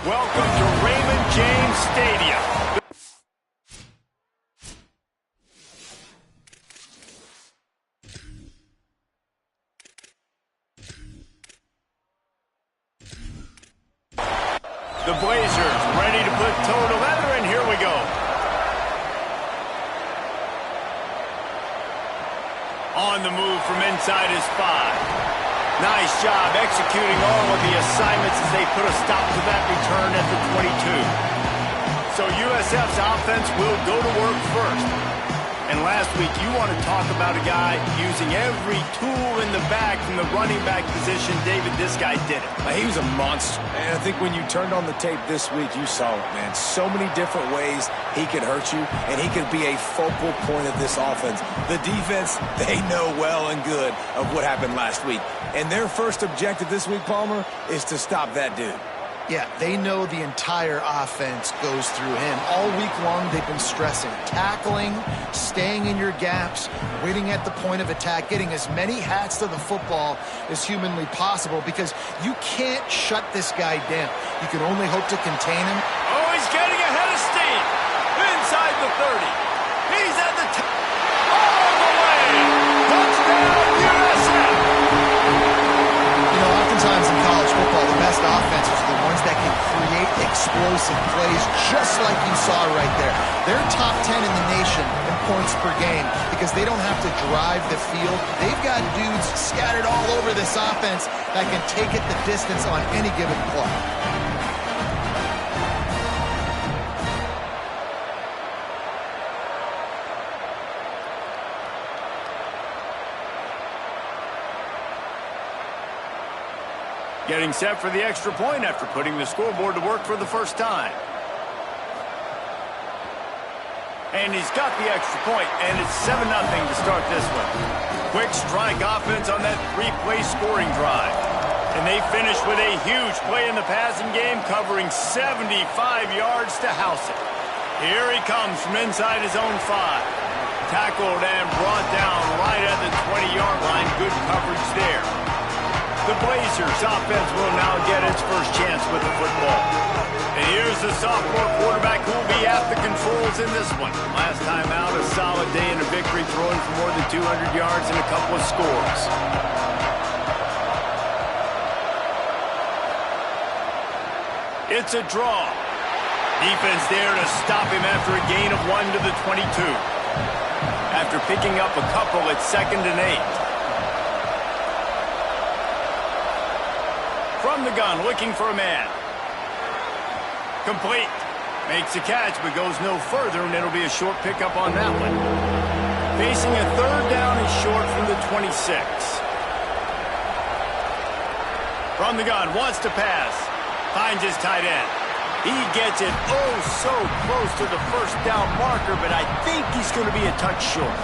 Welcome to Raymond James Stadium. The Blazers ready to put toe to leather, and here we go. On the move from inside his 5. Nice job executing all of the assignments as they put a stop to that return at the 22. So USF's offense will go to work first. And last week, you want to talk about a guy using every tool in the bag from the running back position. David, this guy did it. He was a monster. And I think when you turned on the tape this week, you saw it, man. So many different ways he could hurt you, and he could be a focal point of this offense. The defense, they know well and good of what happened last week. And their first objective this week, Palmer, is to stop that dude. Yeah, they know the entire offense goes through him. All week long, they've been stressing tackling, staying in your gaps, waiting at the point of attack, getting as many hats to the football as humanly possible, because you can't shut this guy down. You can only hope to contain him. Oh, he's getting ahead of steam. Inside the 30. He's at the top. All the way. Touchdown, USF. You know, oftentimes in college football, the best offenses are the ones that can create explosive plays, just like you saw right there. They're top 10 in the nation in points per game because they don't have to drive the field. They've got dudes scattered all over this offense that can take it the distance on any given play. Getting set for the extra point after putting the scoreboard to work for the first time. And he's got the extra point, and it's 7-0 to start this one. Quick strike offense on that 3-play scoring drive. And they finish with a huge play in the passing game, covering 75 yards to house it. Here he comes from inside his own 5. Tackled and brought down right at the 20-yard line. Good coverage there. The Blazers offense will now get its first chance with the football. And here's the sophomore quarterback who will be at the controls in this one. Last time out, a solid day in a victory, throwing for more than 200 yards and a couple of scores. It's a draw. Defense there to stop him after a gain of 1 to the 22. After picking up a couple, it's 2nd and 8. From the gun, looking for a man. Complete. Makes a catch, but goes no further, and it'll be a short pickup on that one. Facing a 3rd down and short from the 26. From the gun, wants to pass. Finds his tight end. He gets it oh so close to the first down marker, but I think he's going to be a touch short.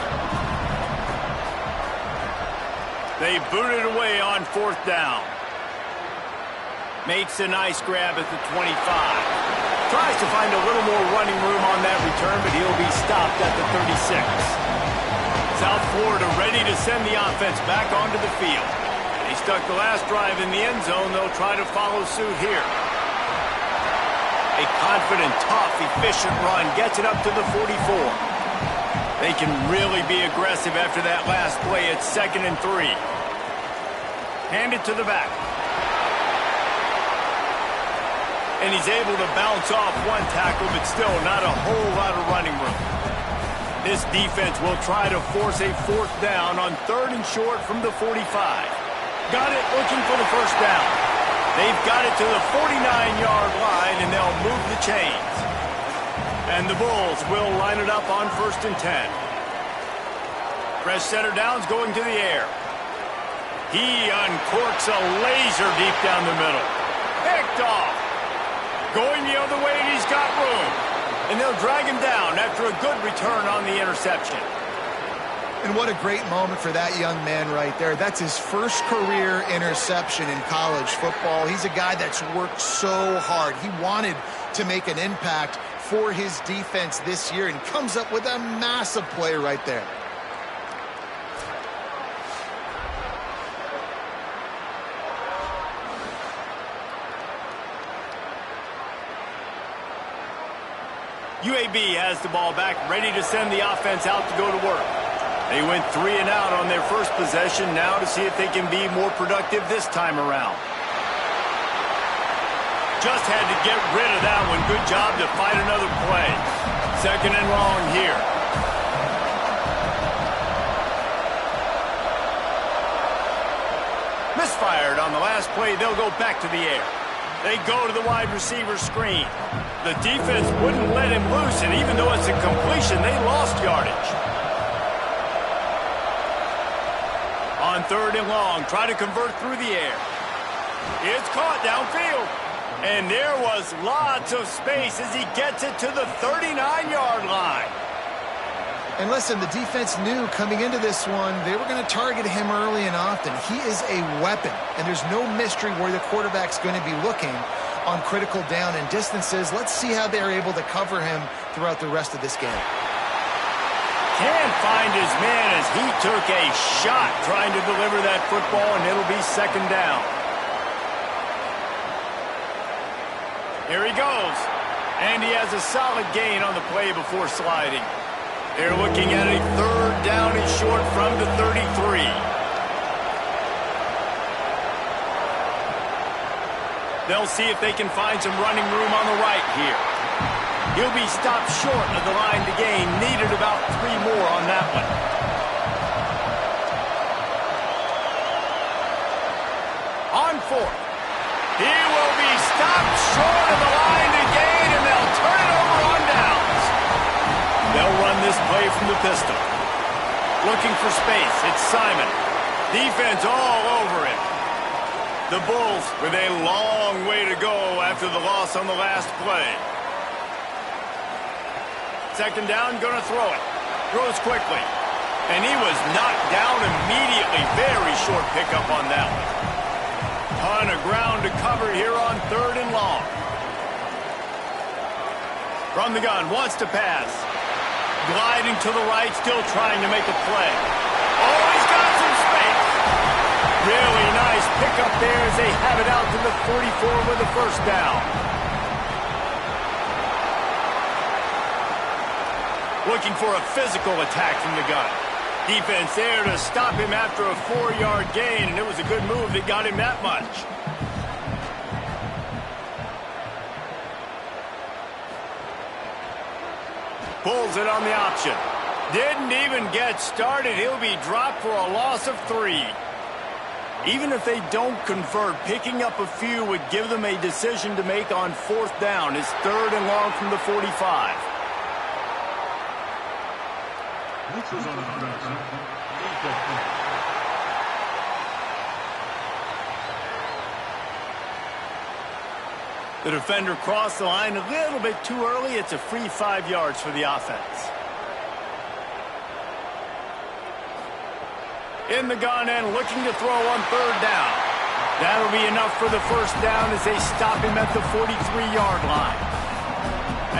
They boot it away on 4th down. Makes a nice grab at the 25. Tries to find a little more running room on that return, but he'll be stopped at the 36. South Florida ready to send the offense back onto the field. He stuck the last drive in the end zone. They'll try to follow suit here. A confident, tough, efficient run gets it up to the 44. They can really be aggressive after that last play. It's 2nd and 3. Hand it to the back. And he's able to bounce off one tackle, but still not a whole lot of running room. This defense will try to force a 4th down on 3rd and short from the 45. Got it, looking for the first down. They've got it to the 49-yard line, and they'll move the chains. And the Bulls will line it up on 1st and 10. Fresh center downs going to the air. He uncorks a laser deep down the middle. Picked off. Going the other way, and he's got room. And they'll drag him down after a good return on the interception. And what a great moment for that young man right there. That's his first career interception in college football. He's a guy that's worked so hard. He wanted to make an impact for his defense this year and comes up with a massive play right there. UAB has the ball back, ready to send the offense out to go to work. They went 3 and out on their first possession, now to see if they can be more productive this time around. Just had to get rid of that one. Good job to fight another play. 2nd and long here. Misfired on the last play. They'll go back to the air. They go to the wide receiver screen. The defense wouldn't let him loose, and even though it's a completion, they lost yardage. On 3rd and long, try to convert through the air. It's caught downfield. And there was lots of space as he gets it to the 39-yard line. And listen, the defense knew coming into this one, they were going to target him early and often. He is a weapon, and there's no mystery where the quarterback's going to be looking on critical down and distances. Let's see how they're able to cover him throughout the rest of this game. Can't find his man as he took a shot trying to deliver that football, and it'll be 2nd down. Here he goes. And he has a solid gain on the play before sliding. They're looking at a 3rd down and short from the 33. They'll see if they can find some running room on the right here. He'll be stopped short of the line to gain. Needed about 3 more on that one. On 4th. He will be stopped short of the line to gain, and they'll turn it over on downs. They'll run this play from the pistol. Looking for space. It's Simon. Defense all over him. The Bulls with a long way to go after the loss on the last play. 2nd down, going to throw it. Throws quickly. And he was knocked down immediately. Very short pickup on that one. Ton of ground to cover here on 3rd and long. From the gun, wants to pass. Gliding to the right, still trying to make a play. Oh, he's got some space. Really nice pickup there as they have it out to the 44 with a 1st down. Looking for a physical attack from the gun. Defense there to stop him after a 4-yard gain, and it was a good move that got him that much. Pulls it on the option. Didn't even get started. He'll be dropped for a loss of 3. Even if they don't convert, picking up a few would give them a decision to make on 4th down. It's 3rd and long from the 45. The defender crossed the line a little bit too early. It's a free 5 yards for the offense. In the gun and looking to throw on 3rd down. That'll be enough for the 1st down as they stop him at the 43-yard line.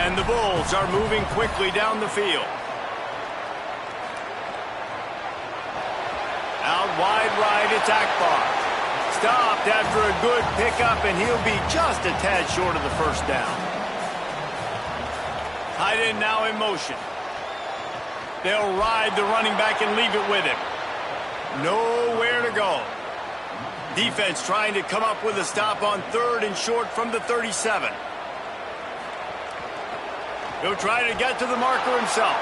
And the Bulls are moving quickly down the field. Out wide right, it's Akbar. Stopped after a good pickup, and he'll be just a tad short of the 1st down. Tight end now in motion. They'll ride the running back and leave it with him. Nowhere to go. Defense trying to come up with a stop on 3rd and short from the 37. He'll try to get to the marker himself.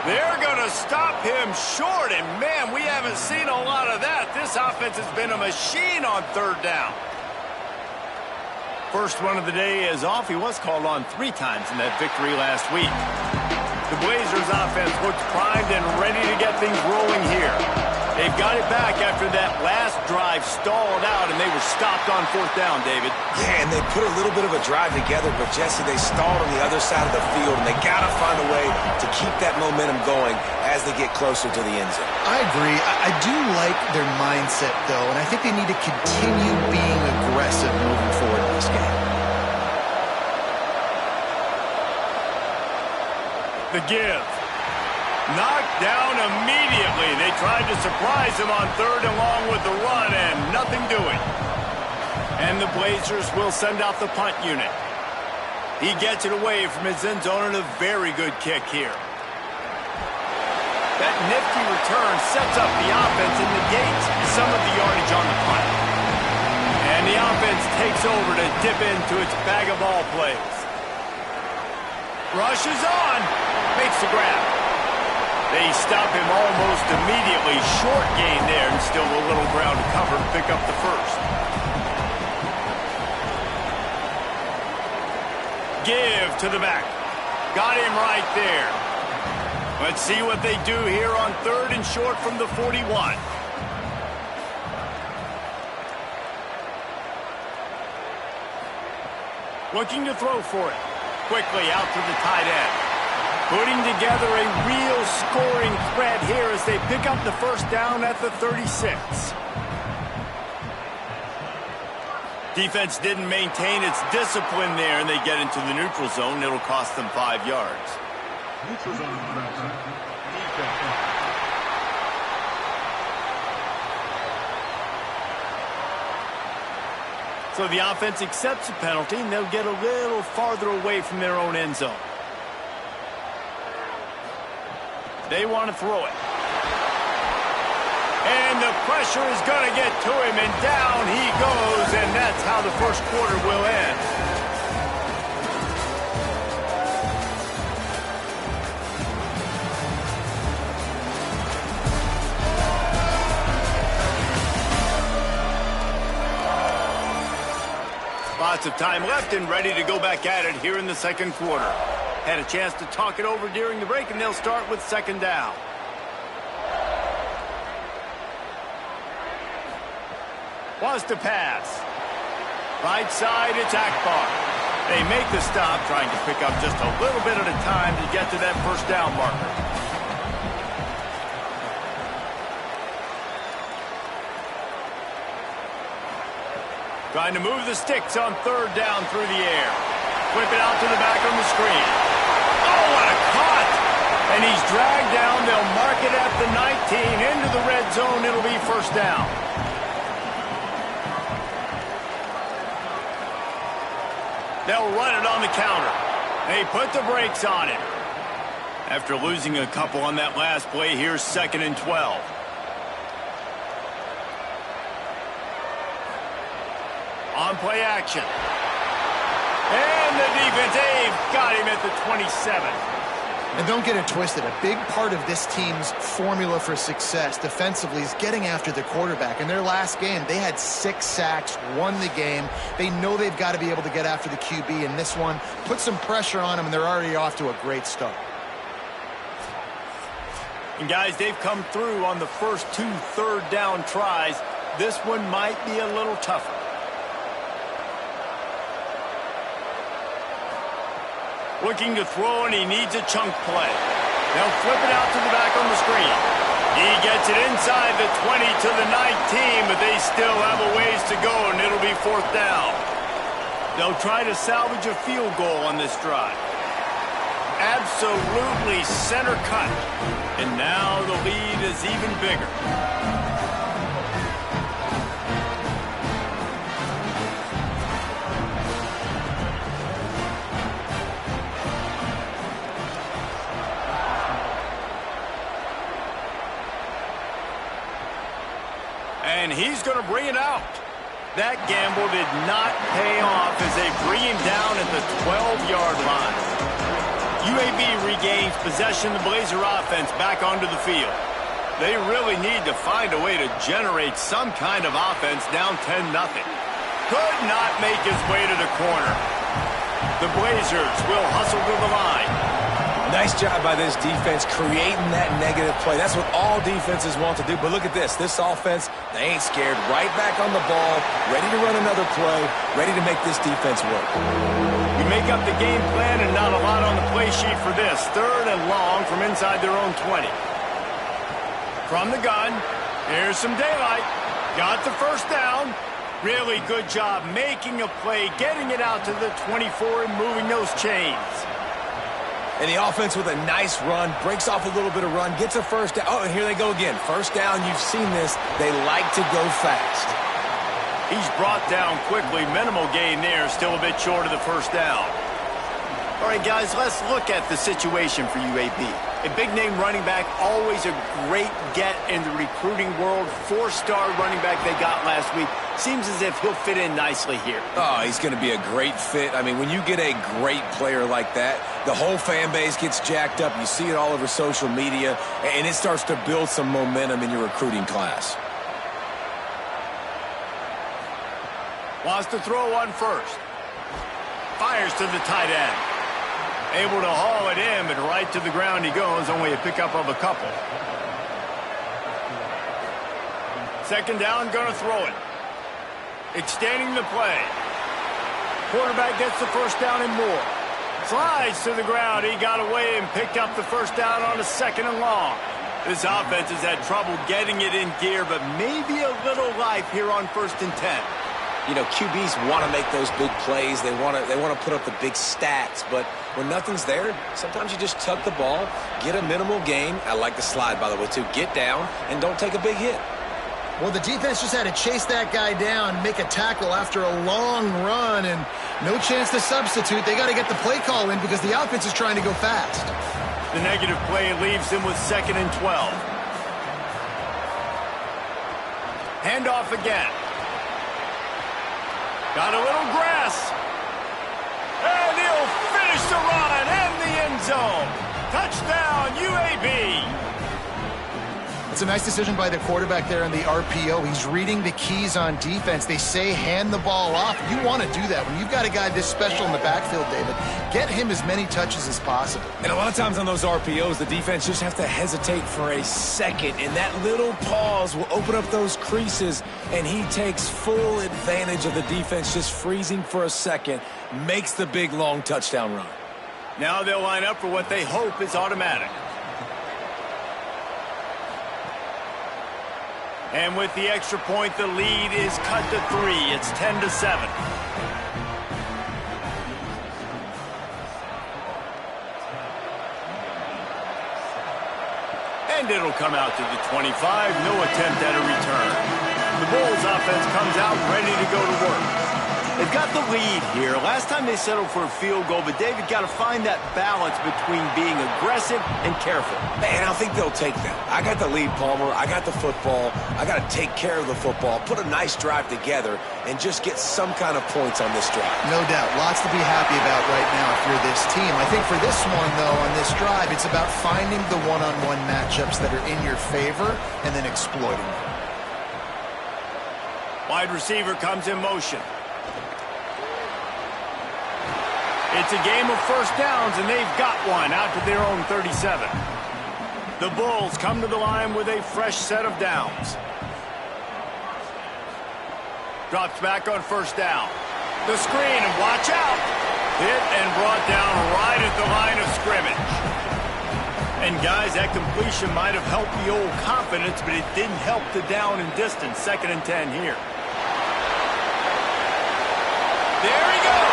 They're going to stop him short, and man, we haven't seen a lot of that. This offense has been a machine on 3rd down. First one of the day is off. He was called on 3 times in that victory last week. The Blazers offense looks primed and ready to get things rolling here. They've got it back after that last drive stalled out, and they were stopped on 4th down, David. Yeah, and they put a little bit of a drive together, but, Jesse, they stalled on the other side of the field, and they got to find a way to keep that momentum going as they get closer to the end zone. I agree. I do like their mindset, though, and I think they need to continue being aggressive moving forward in this game. The give. Knocked down immediately. They tried to surprise him on 3rd and long with the run, and nothing doing. And the Blazers will send out the punt unit. He gets it away from his end zone and a very good kick here. That nifty return sets up the offense and negates some of the yardage on the punt. And the offense takes over to dip into its bag of ball plays. Rushes on. Makes the grab. They stop him almost immediately. Short gain there and still a little ground to cover to pick up the first. Give to the back. Got him right there. Let's see what they do here on 3rd and short from the 41. Looking to throw for it. Quickly out to the tight end. Putting together a real scoring threat here as they pick up the first down at the 36. Defense didn't maintain its discipline there, and they get into the neutral zone. It'll cost them 5 yards. Neutral zone defense. So the offense accepts the penalty, and they'll get a little farther away from their own end zone. They want to throw it. And the pressure is going to get to him, and down he goes, and that's how the first quarter will end. Lots of time left and ready to go back at it here in the second quarter. Had a chance to talk it over during the break, and they'll start with 2nd down. Wants to pass. Right side, it's Akbar. They make the stop, trying to pick up just a little bit at a time to get to that first down marker. Trying to move the sticks on 3rd down through the air. Whip it out to the back on the screen. Oh, what a cut! And he's dragged down. They'll mark it at the 19. Into the red zone. It'll be first down. They'll run it on the counter. They put the brakes on it. After losing a couple on that last play, here's 2nd and 12. On play action. And the defense, they've got him at the 27. And don't get it twisted. A big part of this team's formula for success defensively is getting after the quarterback. In their last game, they had 6 sacks, won the game. They know they've got to be able to get after the QB, and this one put some pressure on them, and they're already off to a great start. And guys, they've come through on the first 2 third down tries. This one might be a little tougher. Looking to throw, and he needs a chunk play. They'll flip it out to the back on the screen. He gets it inside the 20 to the 19, but they still have a ways to go, and it'll be 4th down. They'll try to salvage a field goal on this drive. Absolutely center cut. And now the lead is even bigger. And he's going to bring it out. That gamble did not pay off as they bring him down at the 12-yard line. UAB regains possession of the Blazer offense back onto the field. They really need to find a way to generate some kind of offense down 10-0. Could not make his way to the corner. The Blazers will hustle to the line. Nice job by this defense creating that negative play. That's what all defenses want to do. But look at this. This offense, they ain't scared. Right back on the ball, ready to run another play, ready to make this defense work. We make up the game plan and not a lot on the play sheet for this. 3rd and long from inside their own 20. From the gun, here's some daylight. Got the first down. Really good job making a play, getting it out to the 24 and moving those chains. And the offense with a nice run, breaks off a little bit of run, gets a first down. Oh, and here they go again. First down, you've seen this. They like to go fast. He's brought down quickly. Minimal gain there, still a bit short of the first down. All right, guys, let's look at the situation for UAB. A big-name running back, always a great get in the recruiting world. 4-star running back they got last week. Seems as if he'll fit in nicely here. Oh, he's going to be a great fit. I mean, when you get a great player like that, the whole fan base gets jacked up. You see it all over social media, and it starts to build some momentum in your recruiting class. Wants to throw on first. Fires to the tight end. Able to haul it in, but right to the ground he goes. Only a pickup of a couple. Second down, going to throw it. Extending the play. Quarterback gets the first down and more. Slides to the ground. He got away and picked up the first down on a 2nd and long. This offense has had trouble getting it in gear, but maybe a little life here on 1st and 10. You know, QBs want to make those big plays. They want to put up the big stats. But when nothing's there, sometimes you just tuck the ball, get a minimal gain. I like the slide, by the way, too. Get down and don't take a big hit. Well, the defense just had to chase that guy down, make a tackle after a long run, and no chance to substitute. They got to get the play call in because the offense is trying to go fast. The negative play leaves him with 2nd and 12. Handoff again. Got a little grass. And he'll finish the run in the end zone. Touchdown, UAB. It's a nice decision by the quarterback there in the RPO. He's reading the keys on defense. They say hand the ball off. You want to do that. When you've got a guy this special in the backfield, David, get him as many touches as possible. And a lot of times on those RPOs, the defense just has to hesitate for a second, and that little pause will open up those creases, and he takes full advantage of the defense just freezing for a second, makes the big, long touchdown run. Now they'll line up for what they hope is automatic. And with the extra point, the lead is cut to 3. It's 10-7. And it'll come out to the 25. No attempt at a return. The Bulls offense comes out ready to go to work. They've got the lead here. Last time they settled for a field goal, but David got to find that balance between being aggressive and careful. And I think they'll take that. I got the lead, Palmer. I got the football. I got to take care of the football, put a nice drive together, and just get some kind of points on this drive. No doubt. Lots to be happy about right now if you're this team. I think for this one, though, on this drive, it's about finding the one-on-one matchups that are in your favor and then exploiting them. Wide receiver comes in motion. It's a game of first downs, and they've got one out to their own 37. The Bulls come to the line with a fresh set of downs. Drops back on first down. The screen, and watch out. Hit and brought down right at the line of scrimmage. And, guys, that completion might have helped the old confidence, but it didn't help the down and distance. 2nd and 10 here. There he goes.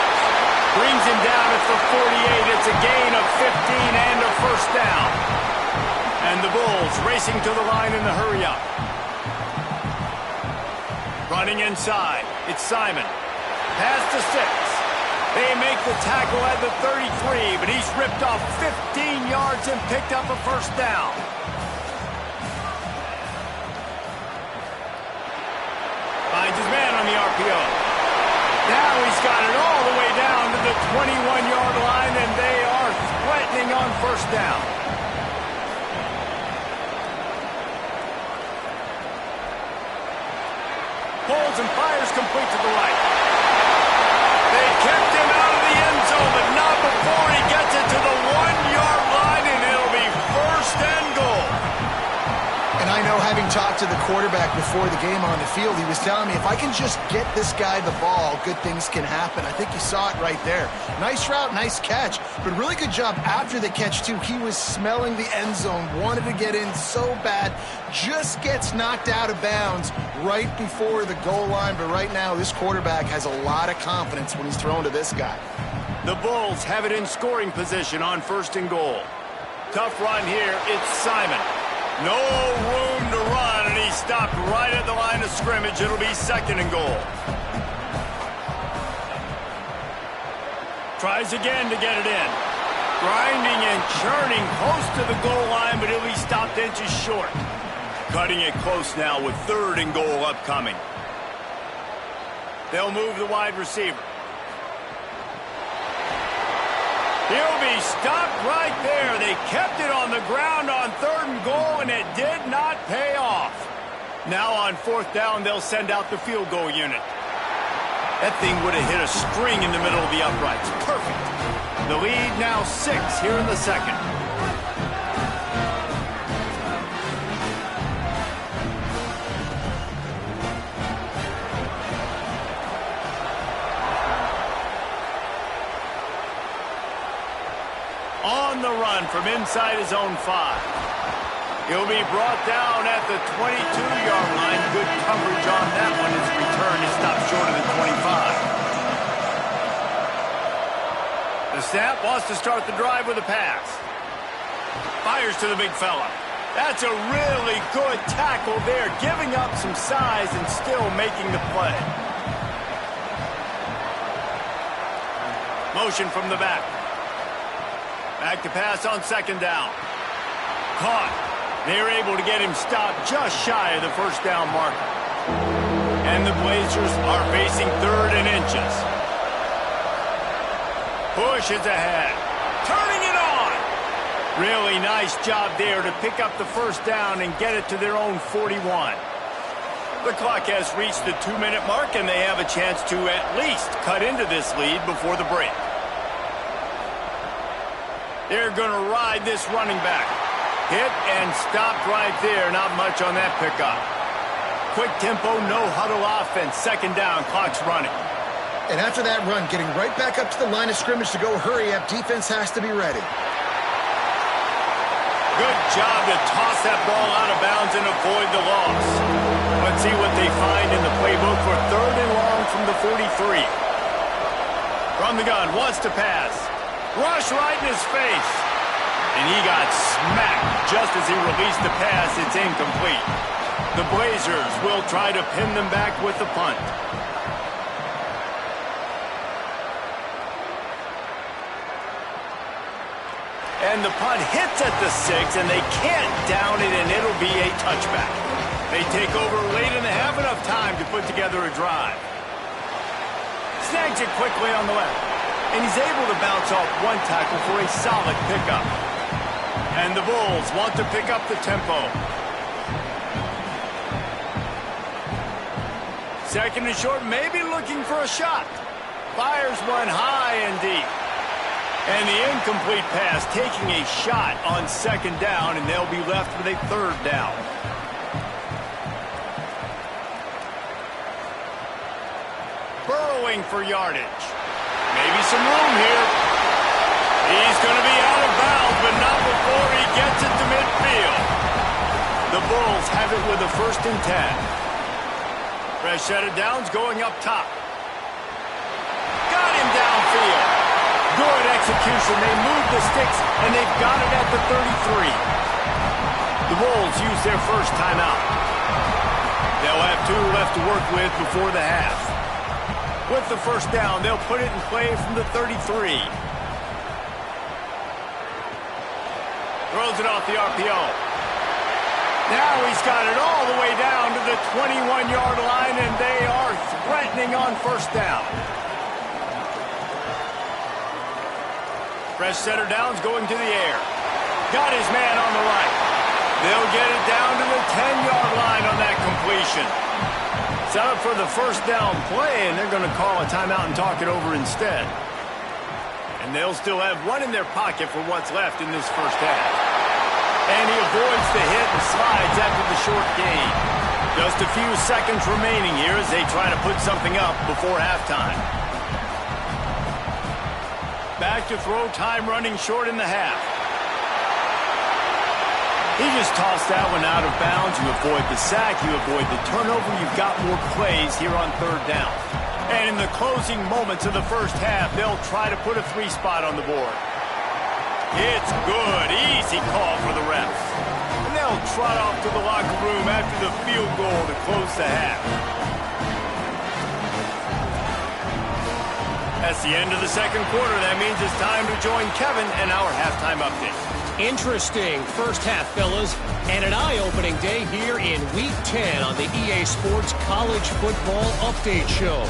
Brings him down at the 48. It's a gain of 15 and a first down. And the Bulls racing to the line in the hurry-up. Running inside. It's Simon. Pass to 6. They make the tackle at the 33, but he's ripped off 15 yards and picked up a first down. Finds his man on the RPO. Now he's got it all the way down to the 21-yard line, and they are threatening on first down. Pulls and fires complete to the right. They kept him out of the end zone, but not before he gets it to the 1-yard line, and it'll be first and goal. And I know, having talked to the quarterback before the game on the field, he was telling me if I can just get this guy the ball, good things can happen. I think you saw it right there. Nice route, nice catch, but really good job after the catch, too. He was smelling the end zone, wanted to get in so bad, just gets knocked out of bounds right before the goal line. But right now, this quarterback has a lot of confidence when he's thrown to this guy. The Bulls have it in scoring position on first and goal. Tough run here. It's Simon. No room to run, and he stopped right at the line of scrimmage. It'll be 2nd and goal. Tries again to get it in. Grinding and churning close to the goal line, but he'll be stopped inches short. Cutting it close now with 3rd and goal upcoming. They'll move the wide receiver. He'll be stopped right there. They kept it on the ground on 3rd and goal, and it did not pay off. Now on 4th down, they'll send out the field goal unit. That thing would have hit a string in the middle of the uprights. Perfect. The lead now 6 here in the second. On the run from inside his own 5. He'll be brought down at the 22-yard line. Good coverage on that one. His return is stopped short of the 25. The snap wants to start the drive with a pass. Fires to the big fella. That's a really good tackle there, giving up some size and still making the play. Motion from the back. Back to pass on 2nd down. Caught. They're able to get him stopped just shy of the 1st down marker. And the Blazers are facing 3rd and inches. Pushes ahead. Turning it on. Really nice job there to pick up the 1st down and get it to their own 41. The clock has reached the 2-minute mark, and they have a chance to at least cut into this lead before the break. They're going to ride this running back. Hit and stopped right there. Not much on that pickup. Quick tempo, no huddle offense. 2nd down, clock's running. And after that run, getting right back up to the line of scrimmage to go hurry up, defense has to be ready. Good job to toss that ball out of bounds and avoid the loss. Let's see what they find in the playbook for 3rd and long from the 43. From the gun, wants to pass. Rush right in his face. And he got smacked just as he released the pass. It's incomplete. The Blazers will try to pin them back with the punt. And the punt hits at the 6, and they can't down it, and it'll be a touchback. They take over late and they have enough time to put together a drive. Snags it quickly on the left. And he's able to bounce off one tackle for a solid pickup. And the Bulls want to pick up the tempo. 2nd and short, maybe looking for a shot. Fires one high and deep. And the incomplete pass taking a shot on 2nd down, and they'll be left with a 3rd down. Burrowing for yardage. Maybe some room here. He's going to be out of bounds, but not before he gets it to midfield. The Bulls have it with a 1st and 10. Fresh set of downs going up top. Got him downfield. Good execution. They move the sticks, and they've got it at the 33. The Bulls use their first timeout. They'll have 2 left to work with before the half. With the 1st down, they'll put it in play from the 33. Throws it off the RPO. Now he's got it all the way down to the 21-yard line, and they are threatening on 1st down. Fresh set of downs going to the air. Got his man on the right. They'll get it down to the 10-yard line on that completion. Set up for the 1st down play, and they're going to call a timeout and talk it over instead. And they'll still have 1 in their pocket for what's left in this 1st half. And he avoids the hit and slides after the short gain. Just a few seconds remaining here as they try to put something up before halftime. Back to throw, time running short in the half. He just tossed that one out of bounds. You avoid the sack, you avoid the turnover. You've got more plays here on 3rd down. And in the closing moments of the 1st half, they'll try to put a 3 spot on the board. It's good. Easy call for the refs. And they'll trot off to the locker room after the field goal to close the half. That's the end of the second quarter. That means it's time to join Kevin and our halftime update. Interesting first half, fellas, and an eye-opening day here in Week 10 on the EA Sports College Football Update Show.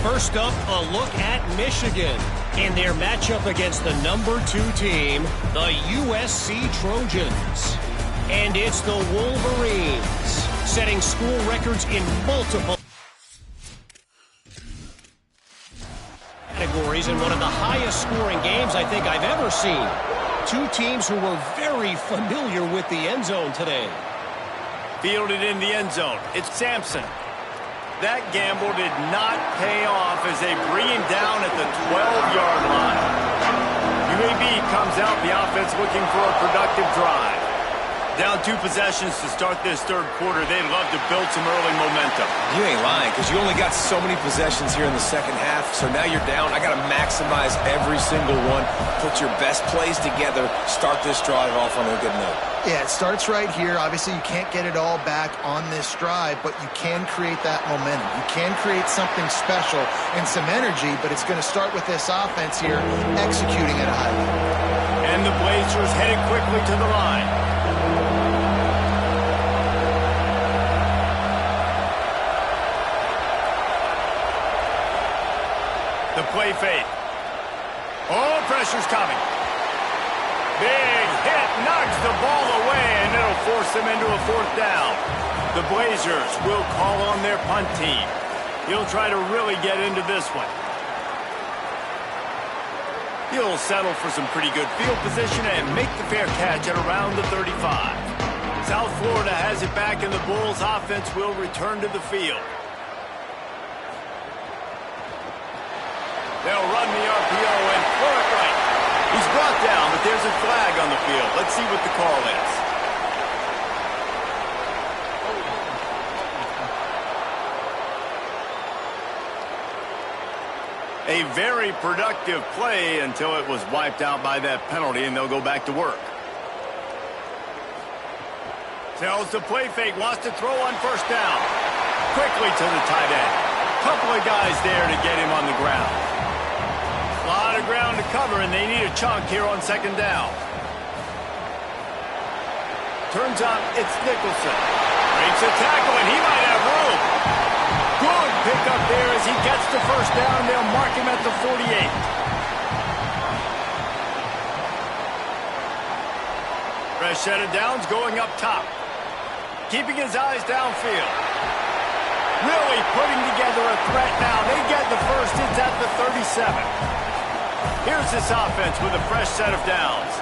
First up, a look at Michigan in their matchup against the number 2 team, the USC Trojans. And it's the Wolverines, setting school records in multiple categories in one of the highest scoring games I think I've ever seen. Two teams who were very familiar with the end zone today. Fielded in the end zone. It's Sampson. That gamble did not pay off as they bring him down at the 12-yard line. UAB comes out, the offense looking for a productive drive. Down 2 possessions to start this third quarter. They'd love to build some early momentum. You ain't lying, because you only got so many possessions here in the second half, so now you're down. I got to maximize every single one, put your best plays together, start this drive off on a good note. Yeah, it starts right here. Obviously, you can't get it all back on this drive, but you can create that momentum. You can create something special and some energy, but it's going to start with this offense here executing at a high level. And the Blazers headed quickly to the line. The play fake. Oh, pressure's coming. Big hit, knocks the ball away, and it'll force them into a 4th down. The Blazers will call on their punt team. He'll try to really get into this one. He'll settle for some pretty good field position and make the fair catch at around the 35. South Florida has it back, and the Bulls offense will return to the field. They'll run the RPO and throw it right. He's brought down, but there's a flag on the field. Let's see what the call is. A very productive play until it was wiped out by that penalty, and they'll go back to work. Tells the play fake, wants to throw on 1st down. Quickly to the tight end. Couple of guys there to get him on the ground. A lot of ground to cover, and they need a chunk here on 2nd down. Turns out it's Nicholson. Breaks a tackle, and he might have room. Good pickup there as he gets the 1st down. They'll mark him at the 48. Fresh set of downs going up top. Keeping his eyes downfield. Really putting together a threat now. They get the 1st. It's at the 37. Here's this offense with a fresh set of downs.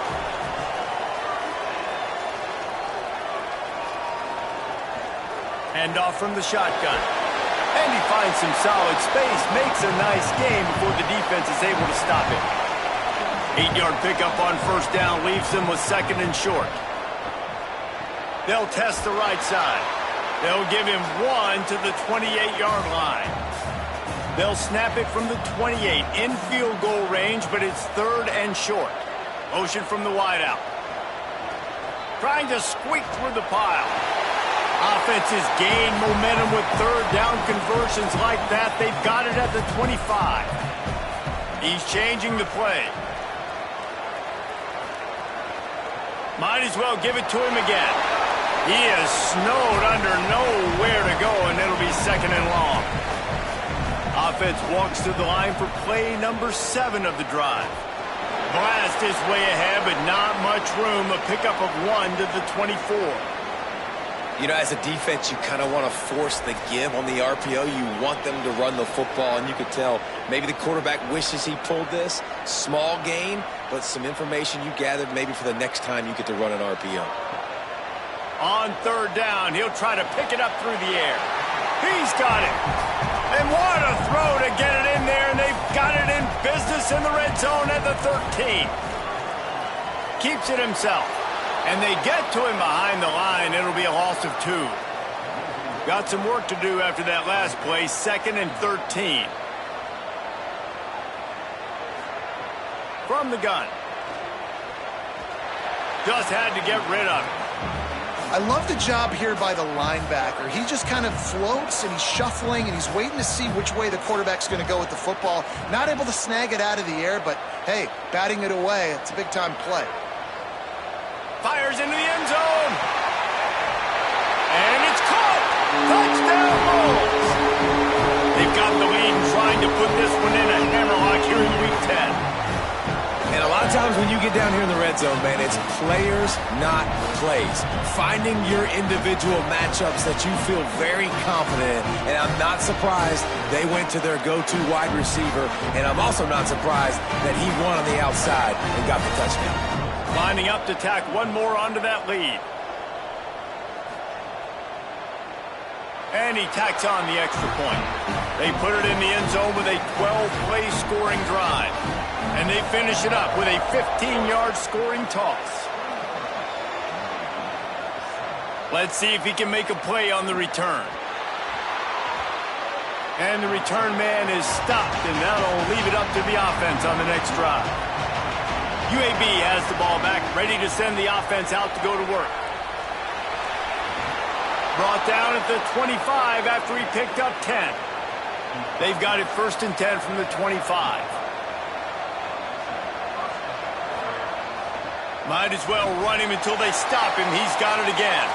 Hand off from the shotgun. And he finds some solid space, makes a nice game before the defense is able to stop it. 8-yard pickup on 1st down leaves them with 2nd and short. They'll test the right side. They'll give him 1 to the 28-yard line. They'll snap it from the 28 in field goal range, but it's 3rd and short. Motion from the wideout. Trying to squeak through the pile. Offenses gain momentum with 3rd down conversions like that. They've got it at the 25. He's changing the play. Might as well give it to him again. He is snowed under, nowhere to go, and it'll be 2nd and long. Offense walks to the line for play number 7 of the drive. Blast his way ahead, but not much room. A pickup of 1 to the 24. You know, as a defense, you kind of want to force the give on the RPO. You want them to run the football, and you could tell maybe the quarterback wishes he pulled this. Small gain, but some information you gathered maybe for the next time you get to run an RPO. On 3rd down, he'll try to pick it up through the air. He's got it. And what a throw to get it in there, and they've got it in business in the red zone at the 13. Keeps it himself. And they get to him behind the line. It'll be a loss of 2. Got some work to do after that last play, 2nd and 13. From the gun. Just had to get rid of it. I love the job here by the linebacker. He just kind of floats, and he's shuffling, and he's waiting to see which way the quarterback's going to go with the football. Not able to snag it out of the air, but, hey, batting it away, it's a big-time play. Fires into the end zone. And it's caught. Touchdown, Bulls. They've got the lead and trying to put this one in a hammerlock here in Week 10. And a lot of times when you get down here in the red zone, man, it's players, not plays. Finding your individual matchups that you feel very confident in. And I'm not surprised they went to their go-to wide receiver. And I'm also not surprised that he won on the outside and got the touchdown. Lining up to tack one more onto that lead. And he tacks on the extra point. They put it in the end zone with a 12-play scoring drive. And they finish it up with a 15-yard scoring toss. Let's see if he can make a play on the return. And the return man is stopped, and that'll leave it up to the offense on the next drive. UAB has the ball back, ready to send the offense out to go to work. Brought down at the 25 after he picked up 10. They've got it 1st and 10 from the 25. Might as well run him until they stop him. He's got it again.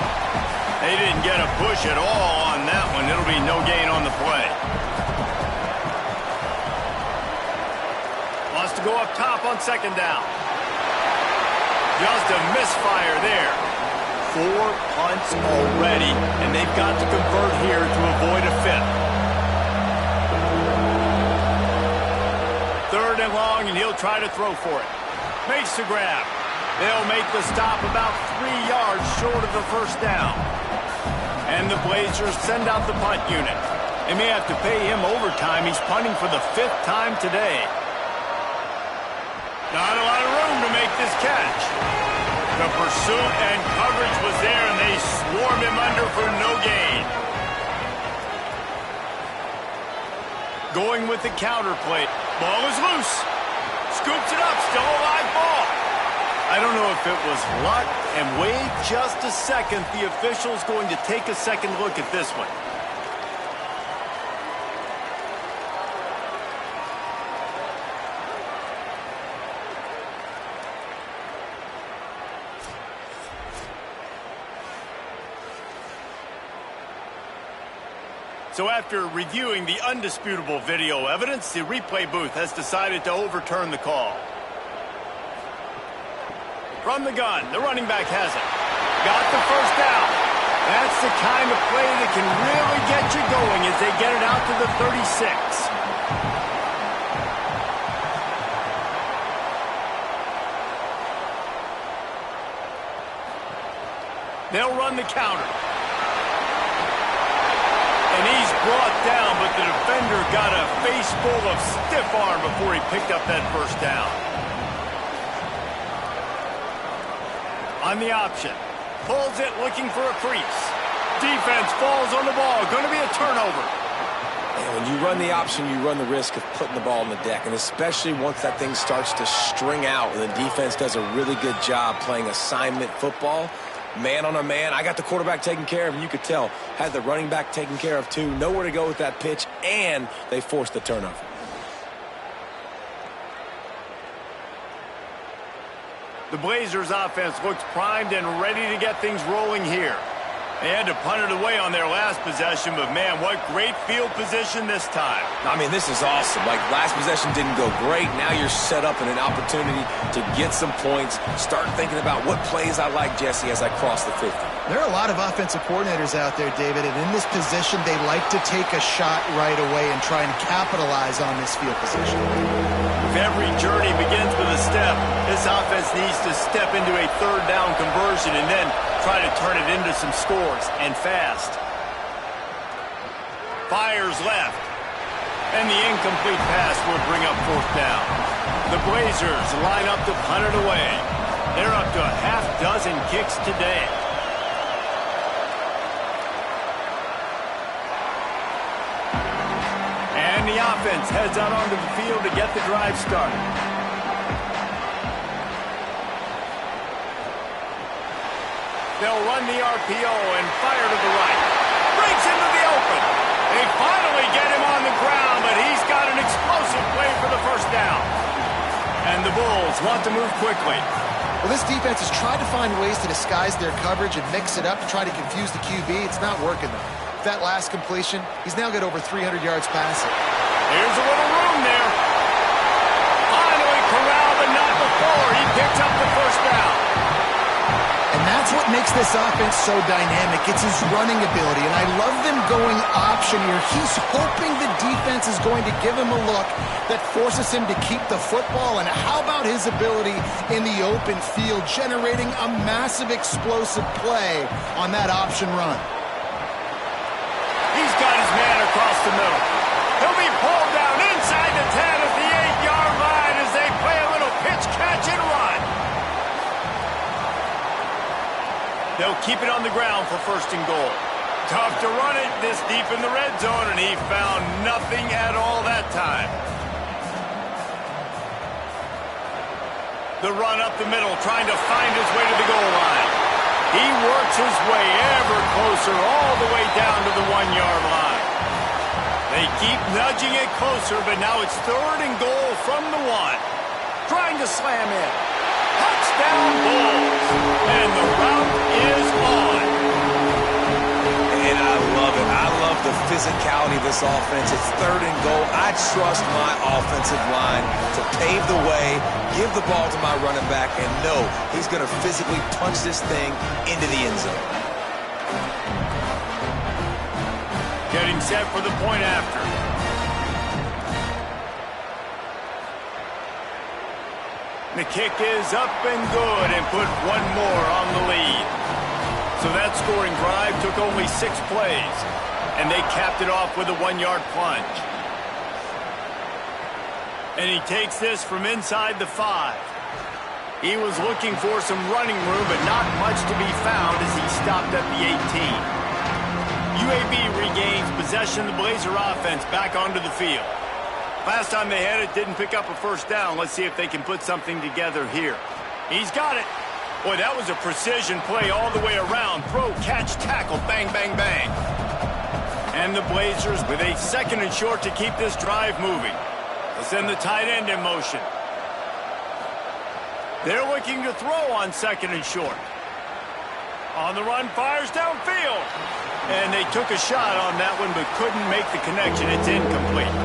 They didn't get a push at all on that one. It'll be no gain on the play. Wants to go up top on 2nd down. Just a misfire there. 4 punts already, and they've got to convert here to avoid a 5th. 3rd and long, and he'll try to throw for it. Makes the grab. They'll make the stop about 3 yards short of the 1st down. And the Blazers send out the punt unit. They may have to pay him overtime. He's punting for the 5th time today. Not a lot of room to make this catch. The pursuit and coverage was there, and they swarmed him under for no gain. Going with the counter play. Ball is loose. Scoops it up. Still a live ball. I don't know if it was luck, and wait just a second. The official's going to take a second look at this one. So after reviewing the undisputable video evidence, the replay booth has decided to overturn the call. From the gun, the running back has it. Got the 1st down. That's the kind of play that can really get you going as they get it out to the 36. They'll run the counter. And he's brought down, but the defender got a face full of stiff arm before he picked up that 1st down. On the option. Pulls it, looking for a crease. Defense falls on the ball. Going to be a turnover. And when you run the option, you run the risk of putting the ball on the deck. And especially once that thing starts to string out and the defense does a really good job playing assignment football, man on a man. I got the quarterback taken care of, and you could tell. Had the running back taken care of, too. Nowhere to go with that pitch, and they forced the turnover. The Blazers offense looks primed and ready to get things rolling here. They had to punt it away on their last possession, but man, what great field position this time. I mean, this is awesome. Like, last possession didn't go great. Now you're set up in an opportunity to get some points. Start thinking about what plays I like, Jesse, as I cross the 50. There are a lot of offensive coordinators out there, David, and in this position, they like to take a shot right away and try and capitalize on this field position. If every journey begins with a step, this offense needs to step into a 3rd down conversion and then try to turn it into some scores, and fast. Fires left. And the incomplete pass will bring up 4th down. The Blazers line up to punt it away. They're up to a half-dozen kicks today. And the offense heads out onto the field to get the drive started. They'll run the RPO and fire to the right. Breaks into the open. They finally get him on the ground, but he's got an explosive play for the first down. And the Bulls want to move quickly. Well, this defense has tried to find ways to disguise their coverage and mix it up to try to confuse the QB. It's not working, though. That last completion, he's now got over 300 yards passing. Here's a little room there. Finally corralled, but not before. He picks up the first down. And that's what makes this offense so dynamic. It's his running ability, and I love them going option here. He's hoping the defense is going to give him a look that forces him to keep the football. And how about his ability in the open field, generating a massive explosive play on that option run? He's got his man across the middle. He'll be pulled down inside the 10 at the 8-yard line as they play a little pitch, catch, and run. They'll keep it on the ground for first and goal. Tough to run it this deep in the red zone, and he found nothing at all that time. The run up the middle, trying to find his way to the goal line. He works his way ever closer all the way down to the 1-yard line. They keep nudging it closer, but now it's third and goal from the 1. Trying to slam in. Touchdown Bulls. And the route is on. And I love it. I love the physicality of this offense. It's third and goal. I trust my offensive line to pave the way, give the ball to my running back, and know he's going to physically punch this thing into the end zone. Getting set for the point after. The kick is up and good and put one more on the lead. So that scoring drive took only 6 plays, and they capped it off with a 1-yard plunge. And he takes this from inside the 5. He was looking for some running room, but not much to be found as he stopped at the 18. UAB regains possession of the Blazer offense back onto the field. Last time they had it, didn't pick up a first down. Let's see if they can put something together here. He's got it. Boy, that was a precision play all the way around. Throw, catch, tackle, bang, bang, bang. And the Blazers with a second and short to keep this drive moving. They'll send the tight end in motion. They're looking to throw on second and short. On the run, fires downfield. And they took a shot on that one, but couldn't make the connection. It's incomplete.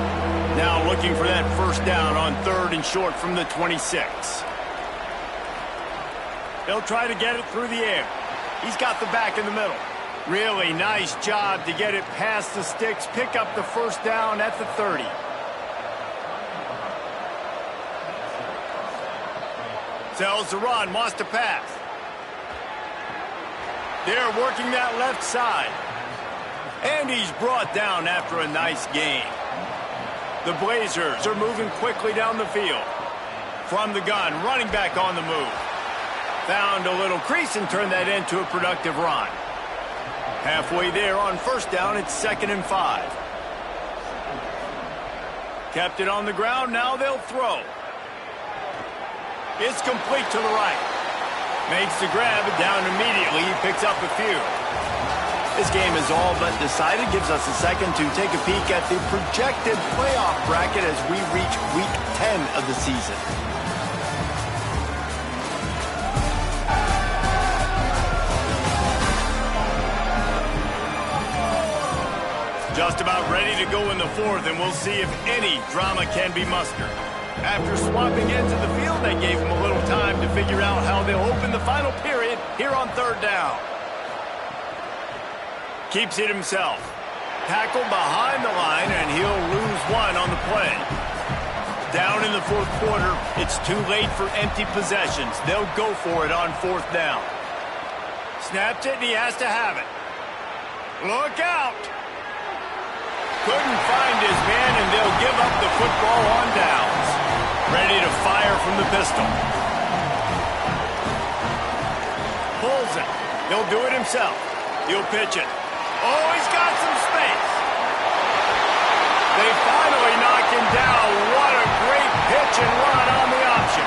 Now looking for that first down on third and short from the 26. They'll try to get it through the air. He's got the back in the middle. Really nice job to get it past the sticks, pick up the first down at the 30. Sells the run, wants to pass. They're working that left side. And he's brought down after a nice gain. The Blazers are moving quickly down the field. From the gun, running back on the move. Found a little crease and turned that into a productive run. Halfway there on first down, it's 2nd and 5. Kept it on the ground, now they'll throw. It's complete to the right. Makes the grab, down immediately, he picks up a few. This game is all but decided. Gives us a second to take a peek at the projected playoff bracket as we reach week 10 of the season. Just about ready to go in the 4th, and we'll see if any drama can be mustered. After swapping ends of the field, they gave him a little time to figure out how they'll open the final period here on third down. Keeps it himself. Tackled behind the line, and he'll lose one on the play. Down in the 4th quarter, it's too late for empty possessions. They'll go for it on 4th down. Snapped it, and he has to have it. Look out! Couldn't find his man, and they'll give up the football on downs. Ready to fire from the pistol. Pulls it. He'll do it himself. He'll pitch it. Oh, he's got some space. They finally knock him down. What a great pitch and run on the option.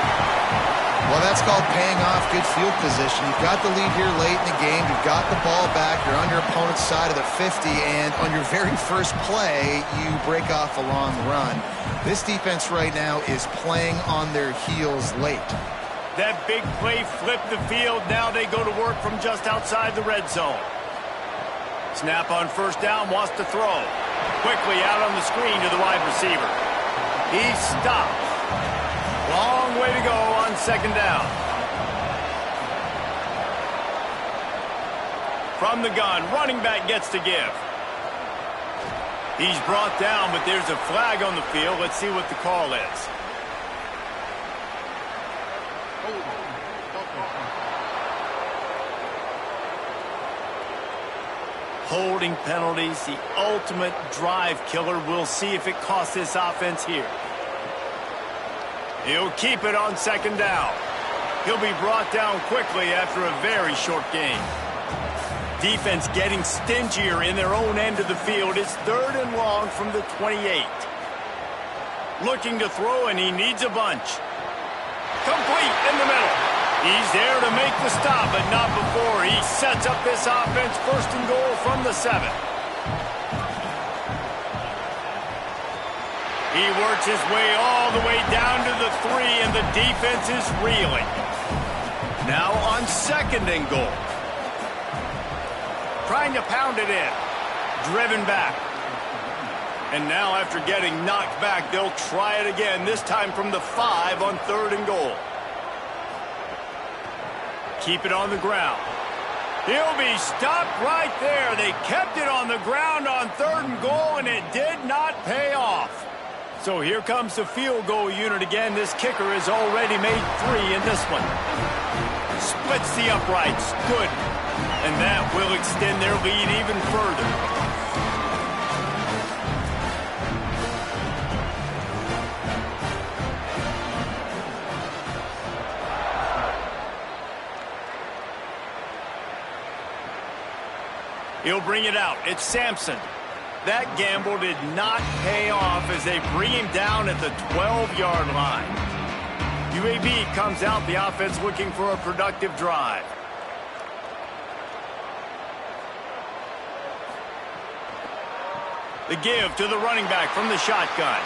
Well, that's called paying off good field position. You've got the lead here late in the game. You've got the ball back. You're on your opponent's side of the 50, and on your very first play, you break off a long run. This defense right now is playing on their heels late. That big play flipped the field. Now they go to work from just outside the red zone. Snap on first down, wants to throw. Quickly out on the screen to the wide receiver. He stopped. Long way to go on second down. From the gun, running back gets to give. He's brought down, but there's a flag on the field. Let's see what the call is. Holding penalties, the ultimate drive killer. We'll see if it costs this offense here. He'll keep it on second down. He'll be brought down quickly after a very short game. Defense getting stingier in their own end of the field. It's third and long from the 28. Looking to throw, and he needs a bunch. Complete in the middle. He's there to make the stop, but not before. He sets up this offense first and goal from the 7. He works his way all the way down to the 3, and the defense is reeling. Now on second and goal. Trying to pound it in. Driven back. And now after getting knocked back, they'll try it again, this time from the 5 on third and goal. Keep it on the ground. He'll be stopped right there. They kept it on the ground on third and goal, and it did not pay off. So here comes the field goal unit again. This kicker has already made 3 in this one. Splits the uprights. Good. And that will extend their lead even further. He'll bring it out. It's Sampson. That gamble did not pay off as they bring him down at the 12-yard line. UAB comes out, the offense looking for a productive drive. The give to the running back from the shotgun.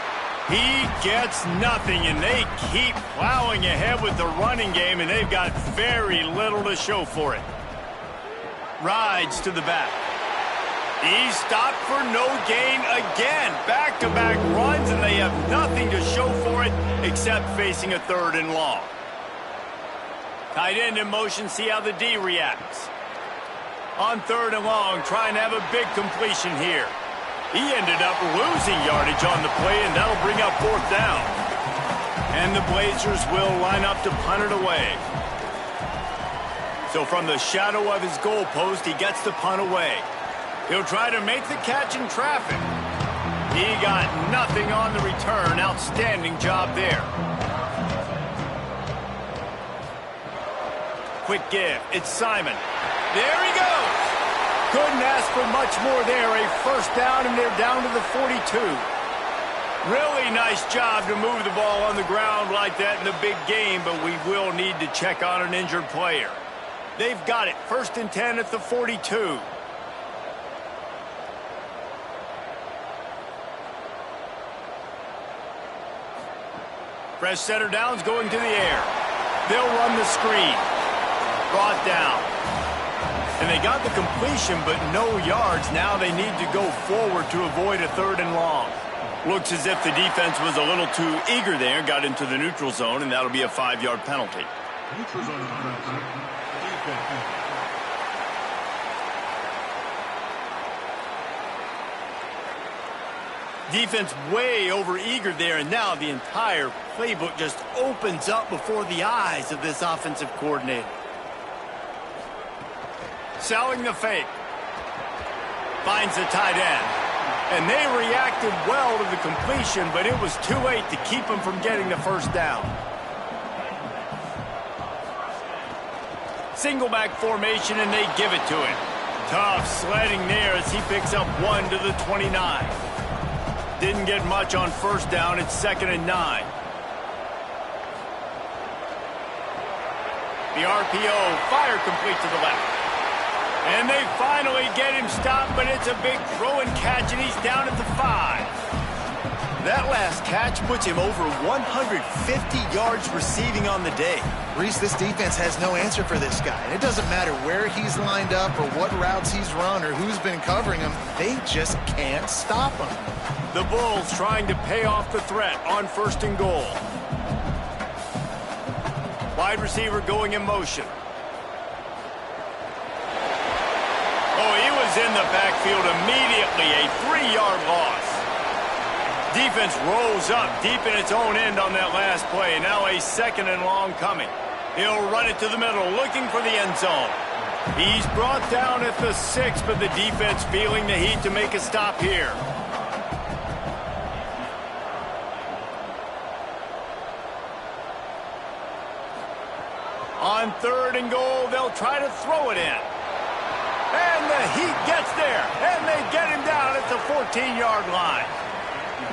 He gets nothing, and they keep plowing ahead with the running game, and they've got very little to show for it. Rides to the back. He's stopped for no gain again. Back-to-back runs, and they have nothing to show for it except facing a third and long. Tight end in motion, see how the D reacts. On third and long, trying to have a big completion here. He ended up losing yardage on the play, and that'll bring up fourth down. And the Blazers will line up to punt it away. So from the shadow of his goal post, he gets the punt away. He'll try to make the catch in traffic. He got nothing on the return. Outstanding job there. Quick give. It's Simon. There he goes. Couldn't ask for much more there. A first down, and they're down to the 42. Really nice job to move the ball on the ground like that in the big game, but we will need to check on an injured player. They've got it. First and 10 at the 42. Fresh center downs going to the air. They'll run the screen. Brought down. And they got the completion, but no yards. Now they need to go forward to avoid a third and long. Looks as if the defense was a little too eager there. Got into the neutral zone, and that'll be a 5-yard penalty. Neutral zone defense. Defense way over eager there, and now the entire playbook just opens up before the eyes of this offensive coordinator. Selling the fake. Finds the tight end. And they reacted well to the completion, but it was too late to keep him from getting the first down. Single back formation, and they give it to him. Tough sledding there as he picks up 1 to the 29. Didn't get much on first down. It's 2nd and 9. The RPO, fire complete to the left. And they finally get him stopped, but it's a big throw and catch, and he's down at the 5. That last catch puts him over 150 yards receiving on the day. Reese, this defense has no answer for this guy. And it doesn't matter where he's lined up or what routes he's run or who's been covering him. They just can't stop him. The Bulls trying to pay off the threat on 1st and goal. Wide receiver going in motion. Oh, he was in the backfield immediately. A 3-yard loss. Defense rolls up deep in its own end on that last play. Now a 2nd and long coming. He'll run it to the middle, looking for the end zone. He's brought down at the 6, but the defense feeling the heat to make a stop here. On 3rd and goal, they'll try to throw it in. And the Heat gets there, and they get him down at the 14-yard line.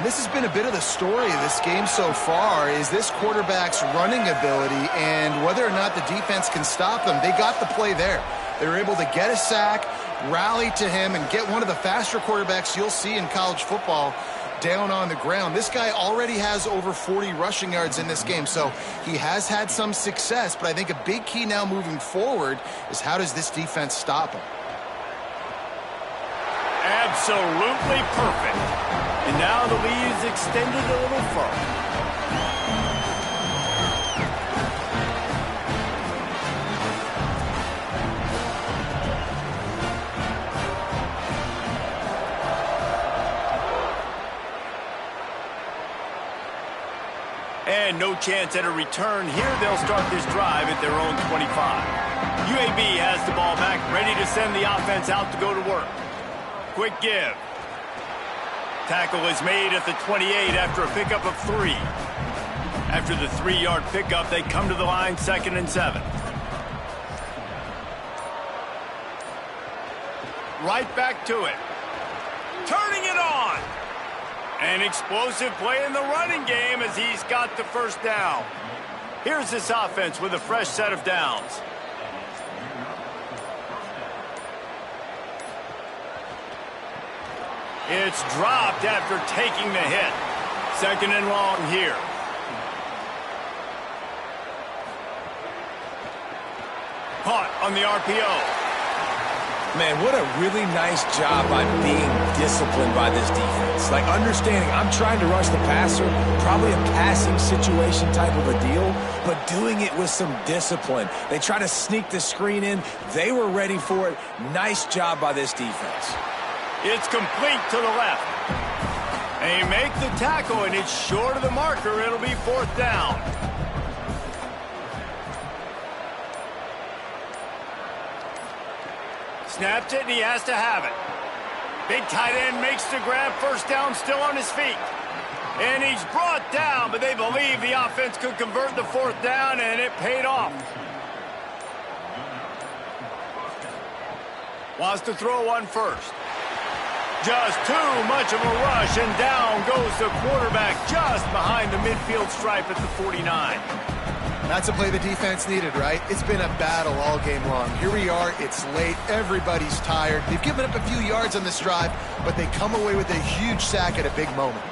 This has been a bit of the story of this game so far, is this quarterback's running ability and whether or not the defense can stop them. They got the play there. They were able to get a sack, rally to him, and get one of the faster quarterbacks you'll see in college football down on the ground. This guy already has over 40 rushing yards in this game, so he has had some success, but I think a big key now moving forward is how does this defense stop him? Absolutely perfect. And now the lead is extended a little further. And no chance at a return here. They'll start this drive at their own 25. UAB has the ball back, ready to send the offense out to go to work. Quick give. Tackle is made at the 28 after a pickup of 3. After the 3-yard pickup, they come to the line 2nd and 7. Right back to it. Turning it on. An explosive play in the running game as he's got the 1st down. Here's this offense with a fresh set of downs. It's dropped after taking the hit. 2nd and long here. Caught on the RPO. Man, what a really nice job by being disciplined by this defense. Like understanding I'm trying to rush the passer, probably a passing situation type of a deal, but doing it with some discipline. They try to sneak the screen in. They were ready for it. Nice job by this defense. It's complete to the left. They make the tackle, and it's short of the marker. It'll be 4th down. Snaps it, and he has to have it. Big tight end makes the grab. 1st down, still on his feet. And he's brought down, but they believe the offense could convert the 4th down, and it paid off. Wants to throw on 1st. Just too much of a rush, and down goes the quarterback just behind the midfield stripe at the 49. That's a play the defense needed, right? It's been a battle all game long. Here we are. It's late. Everybody's tired. They've given up a few yards on this drive, but they come away with a huge sack at a big moment.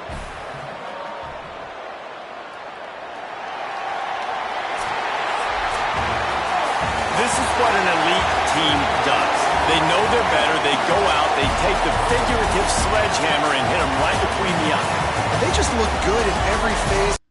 This is what an elite team does. They know they're better. They go out. They take the figurative sledgehammer and hit them right between the eyes. They just look good in every phase.